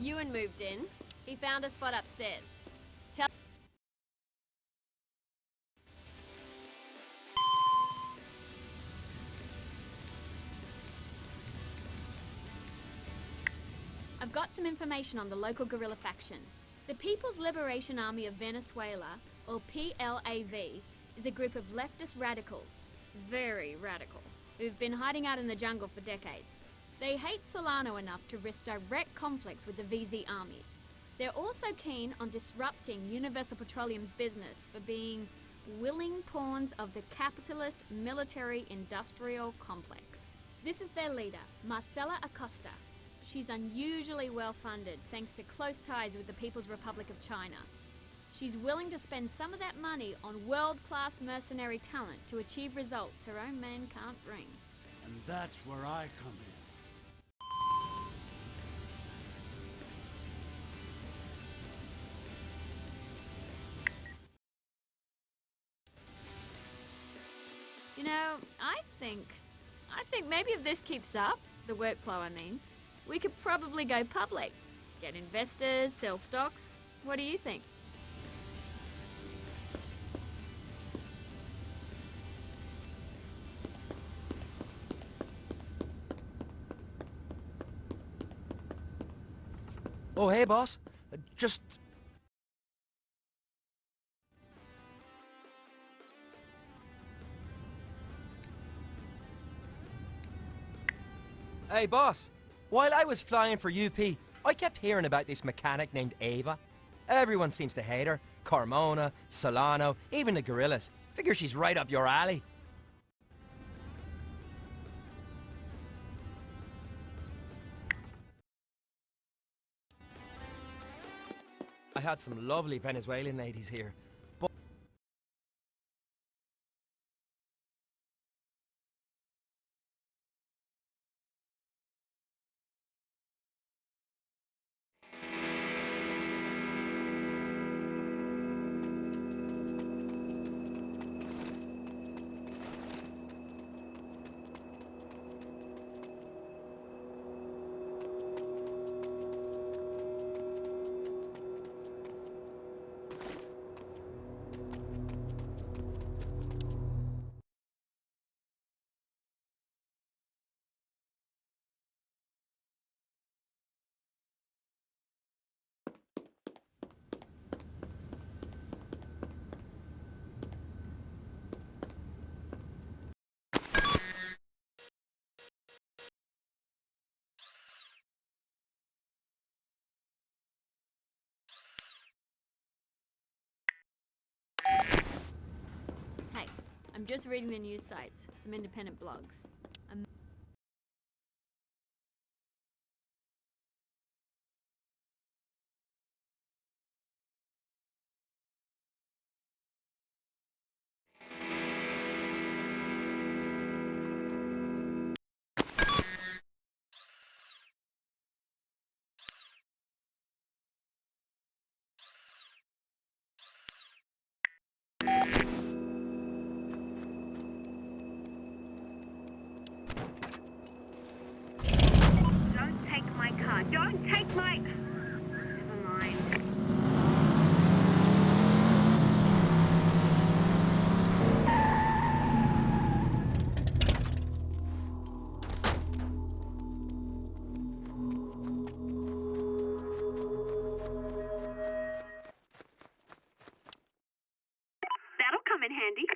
Ewan moved in, he found a spot upstairs. Tell I've got some information on the local guerrilla faction. The People's Liberation Army of Venezuela, or PLAV, is a group of leftist radicals, very radical, who've been hiding out in the jungle for decades. They hate Solano enough to risk direct conflict with the VZ army. They're also keen on disrupting Universal Petroleum's business for being willing pawns of the capitalist military-industrial complex. This is their leader, Marcela Acosta. She's unusually well-funded thanks to close ties with the People's Republic of China. She's willing to spend some of that money on world-class mercenary talent to achieve results her own men can't bring. And that's where I come in. You know, I think maybe if this keeps up, the workflow I mean, we could probably go public. Get investors, sell stocks. What do you think? Oh, hey, boss. Just... Hey, boss. While I was flying for UP, I kept hearing about this mechanic named Ava. Everyone seems to hate her. Carmona, Solano, even the guerrillas. Figure she's right up your alley. I had some lovely Venezuelan ladies here. But Hey, I'm just reading the news sites, some independent blogs. Don't take my car. Don't take my... Never mind. That'll come in handy.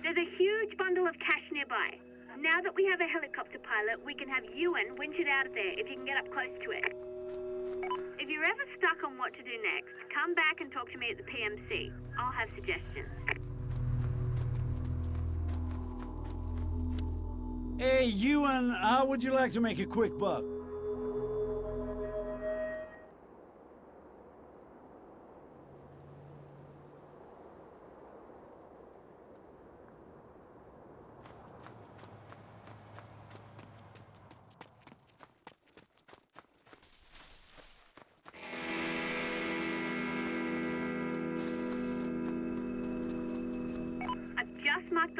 There's a huge bundle of cash nearby. Now that we have a helicopter pilot, we can have Ewan winch it out of there if you can get up close to it. If you're ever stuck on what to do next, come back and talk to me at the PMC. I'll have suggestions. Hey, Ewan, how would you like to make a quick buck?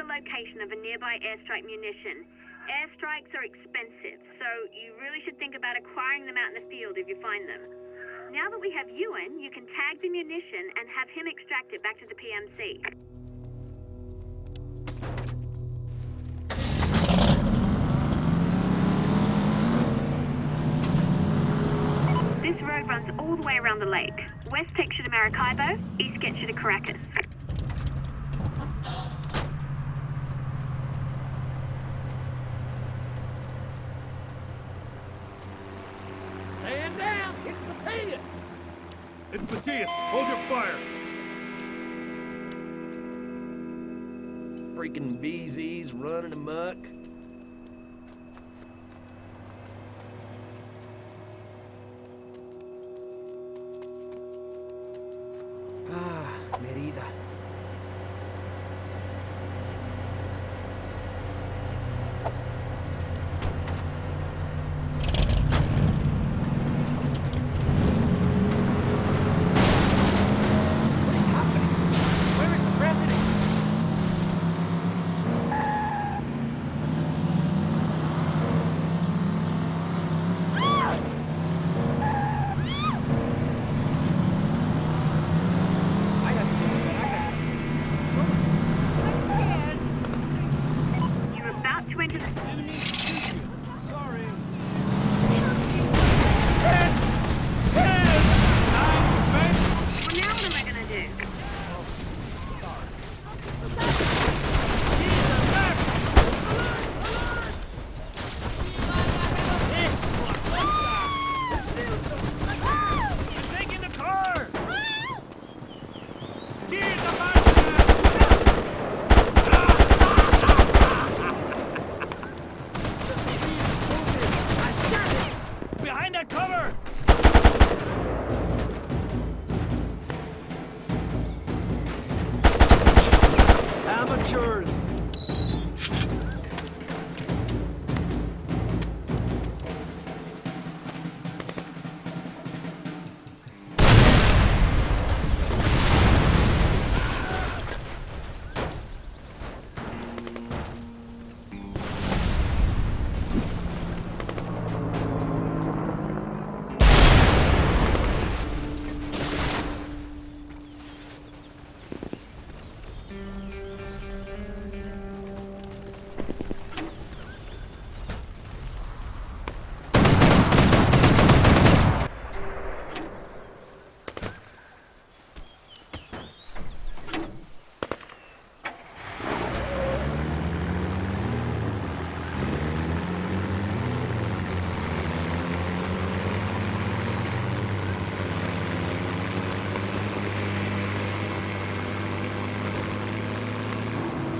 location of a nearby airstrike munition. Airstrikes are expensive, so you really should think about acquiring them out in the field if you find them. Now that we have Ewan, you can tag the munition and have him extract it back to the PMC. This road runs all the way around the lake. West takes you to Maracaibo, east gets you to Caracas. Stand down! It's Matthias! It's Matthias! Hold your fire! Freaking VZs running amok. Ah, Merida. What is happening? Where is the president? You're about to enter the... Sorry. Well, now what am I gonna do? Taking the car! Behind that cover! Amateurs!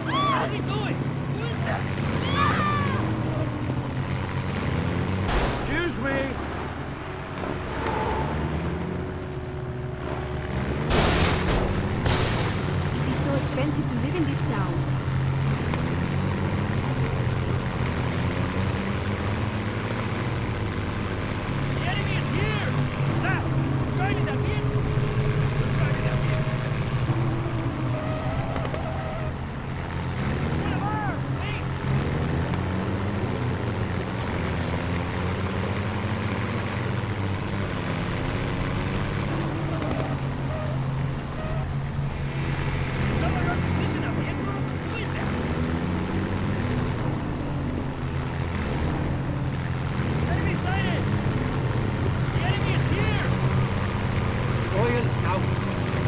How's he doing? Who is that? Excuse me. It is so expensive to live in this town. The enemy is here! Stop! Driving that vehicle! Driving that vehicle! One of ours! Wait! Someone got position up here! Who is that? Enemy sighted! The enemy is here! Oil south.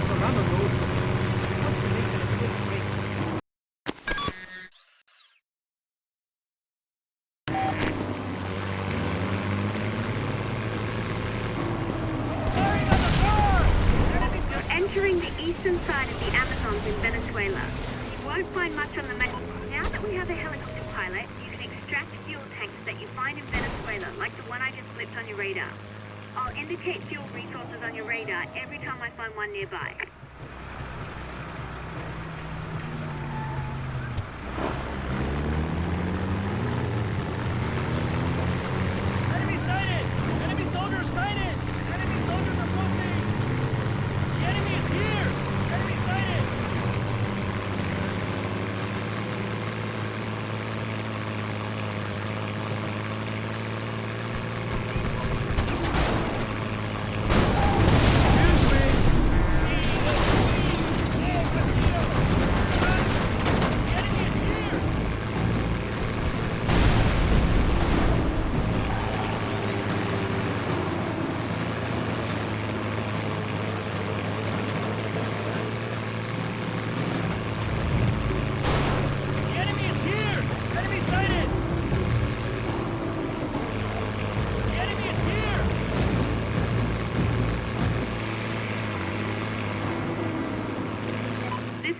Serrano knows. We want to make an escape quick. Firing on the car! Enemy You're entering the eastern side of the Amazons in Venezuela. You won't find much on the map. Now that we have a helicopter pilot, you can extract fuel tanks that you find in Venezuela, like the one I just flipped on your radar. I'll indicate fuel resources on your radar every time I find one nearby. Enemy sighted! Enemy soldiers sighted! Enemy soldiers approaching! The enemy is here! Enemy sighted!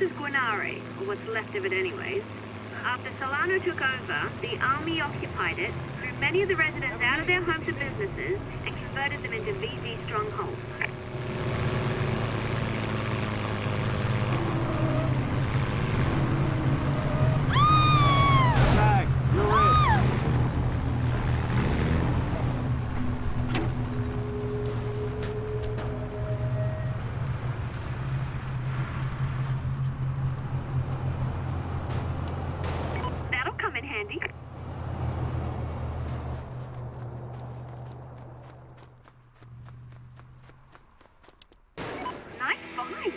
is Guanare, or what's left of it anyways. After Solano took over, the army occupied it, threw many of the residents out of their homes and businesses, and converted them into VZ strongholds. Tag, you're in. That'll come in handy. Nice find.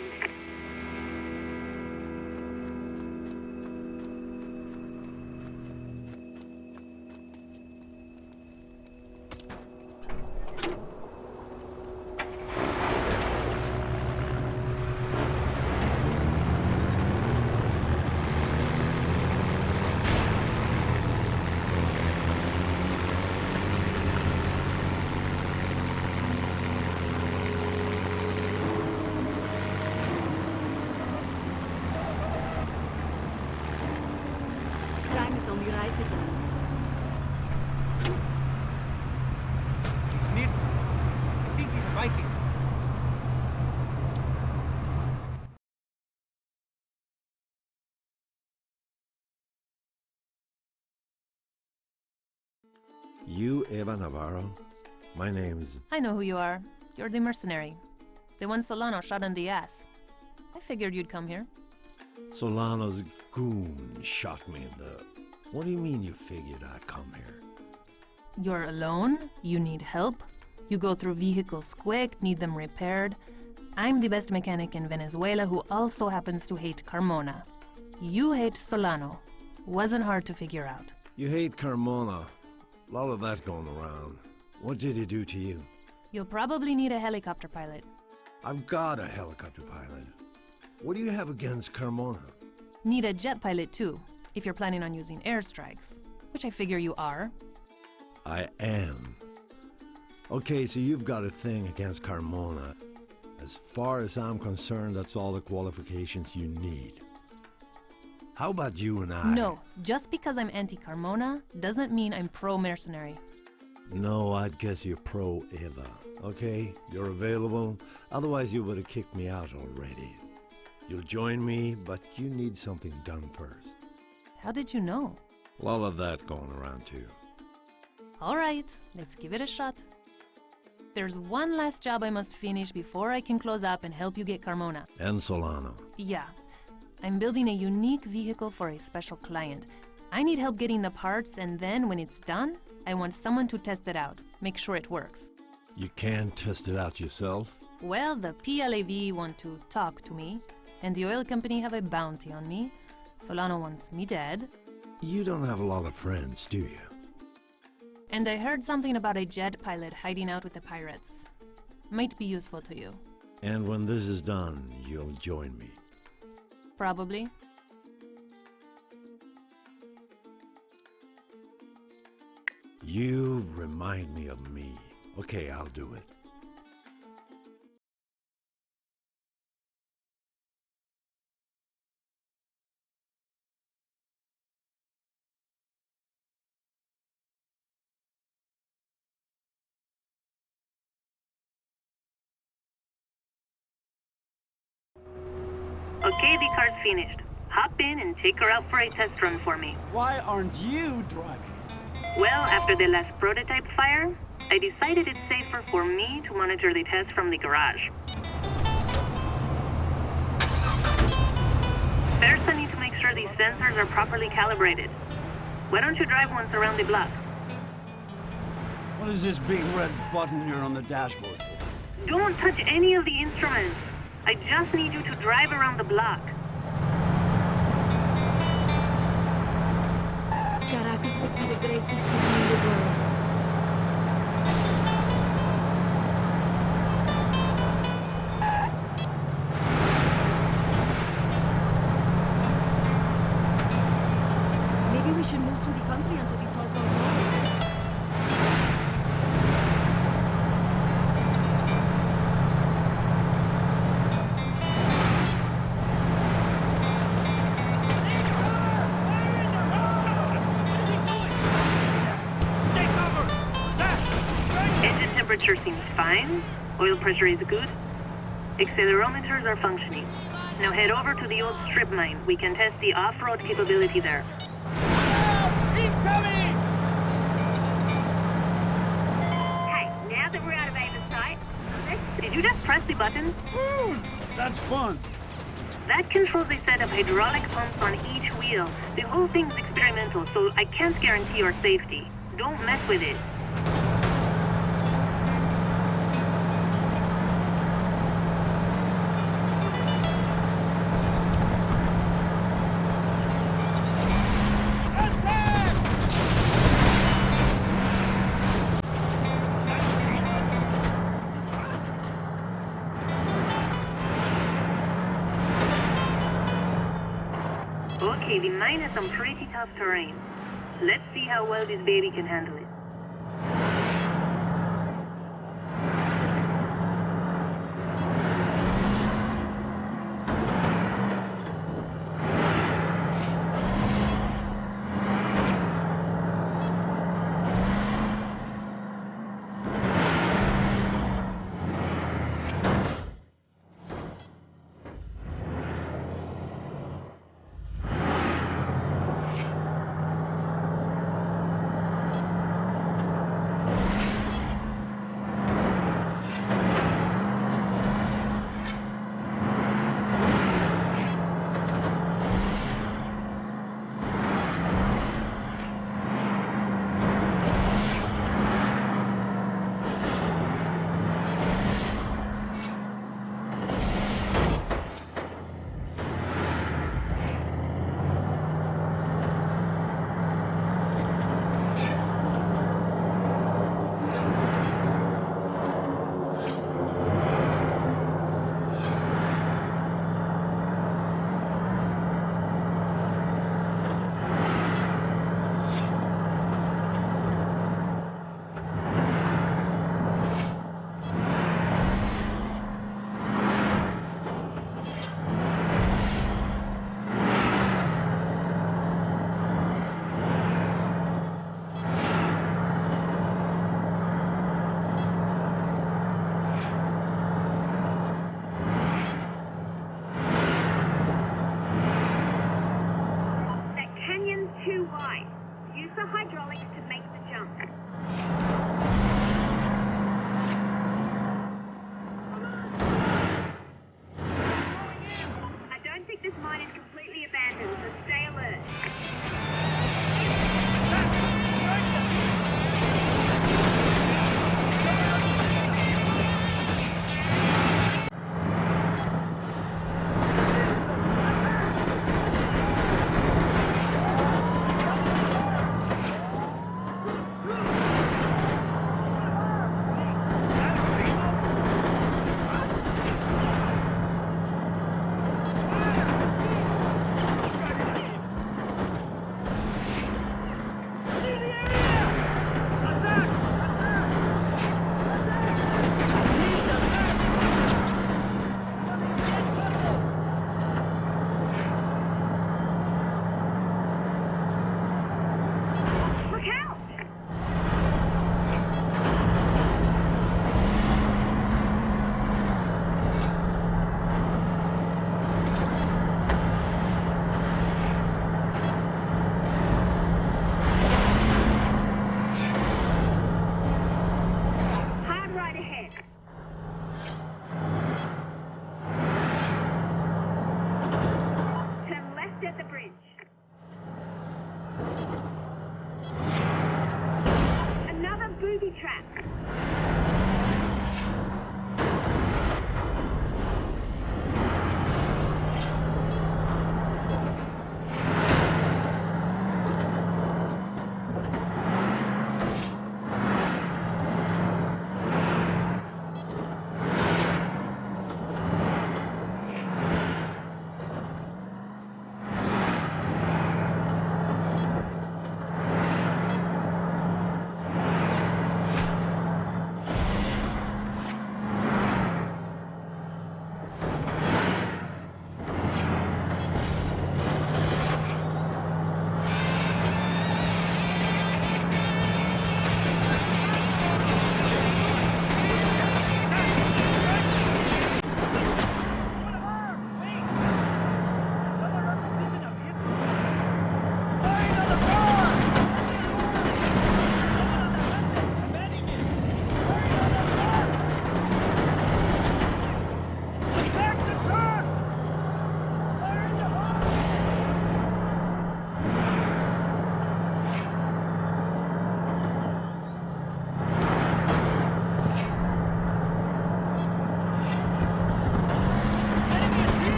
Crime is on the rise again. It's Nielsen. I think he's a Viking. You, Eva Navarro? My name's... I know who you are. You're the mercenary. The one Solano shot in the ass. I figured you'd come here. Solano's goon shot me in the... What do you mean you figured I'd come here? You're alone? You need help? You go through vehicles quick, need them repaired. I'm the best mechanic in Venezuela who also happens to hate Carmona. You hate Solano. Wasn't hard to figure out. You hate Carmona. A lot of that going around. What did he do to you? You'll probably need a helicopter pilot. I've got a helicopter pilot. What do you have against Carmona? Need a jet pilot too, if you're planning on using airstrikes, which I figure you are. I am. Okay, so you've got a thing against Carmona. As far as I'm concerned, that's all the qualifications you need. How about you and I? No, just because I'm anti-Carmona doesn't mean I'm pro-mercenary. No, I'd guess you're pro-Eva. Okay, you're available. Otherwise, you would have kicked me out already. You'll join me, but you need something done first. How did you know? A lot of that going around, too. All right, let's give it a shot. There's one last job I must finish before I can close up and help you get Carmona. And Solano. Yeah. I'm building a unique vehicle for a special client. I need help getting the parts, and then when it's done, I want someone to test it out, make sure it works. You can't test it out yourself? Well, the PLAV want to talk to me, and the oil company have a bounty on me. Solano wants me dead. You don't have a lot of friends, do you? And I heard something about a jet pilot hiding out with the pirates. Might be useful to you. And when this is done, you'll join me. Probably. You remind me of me. Okay, I'll do it. Okay, the car's finished. Hop in and take her out for a test run for me. Why aren't you driving it? Well, after the last prototype fire, I decided it's safer for me to monitor the test from the garage. First, I need to make sure these sensors are properly calibrated. Why don't you drive once around the block? What is this big red button here on the dashboard for? Don't touch any of the instruments. I just need you to drive around the block. Caracas would be the greatest city in the world. Maybe we should move to the country until this all goes on. temperature seems fine. Oil pressure is good. Accelerometers are functioning. Now head over to the old strip mine. We can test the off-road capability there. Incoming! Hey, now that we're out of Ava's sight, did you just press the button? That's fun. That controls a set of hydraulic pumps on each wheel. The whole thing's experimental, so I can't guarantee your safety. Don't mess with it. Okay, the mine has some pretty tough terrain. Let's see how well this baby can handle it.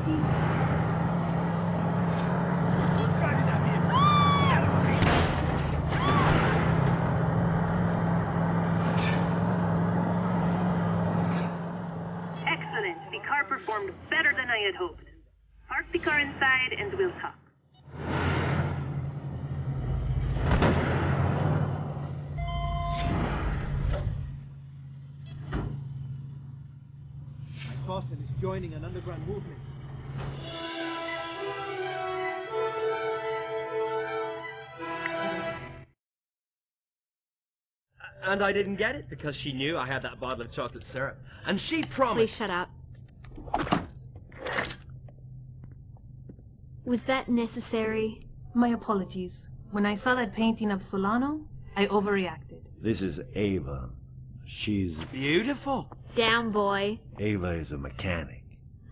Who's driving that vehicle? Excellent. The car performed better than I had hoped. Park the car inside and we'll talk. My cousin is joining an underground movement. And I didn't get it because she knew I had that bottle of chocolate syrup. And she Please promised... shut up. Was that necessary? My apologies. When I saw that painting of Solano, I overreacted. This is Ava. She's... Beautiful. Down, boy. Ava is a mechanic.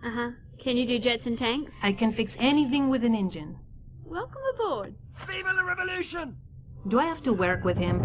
Uh-huh. Can you do jets and tanks? I can fix anything with an engine. Welcome aboard. Viva la revolution! Do I have to work with him?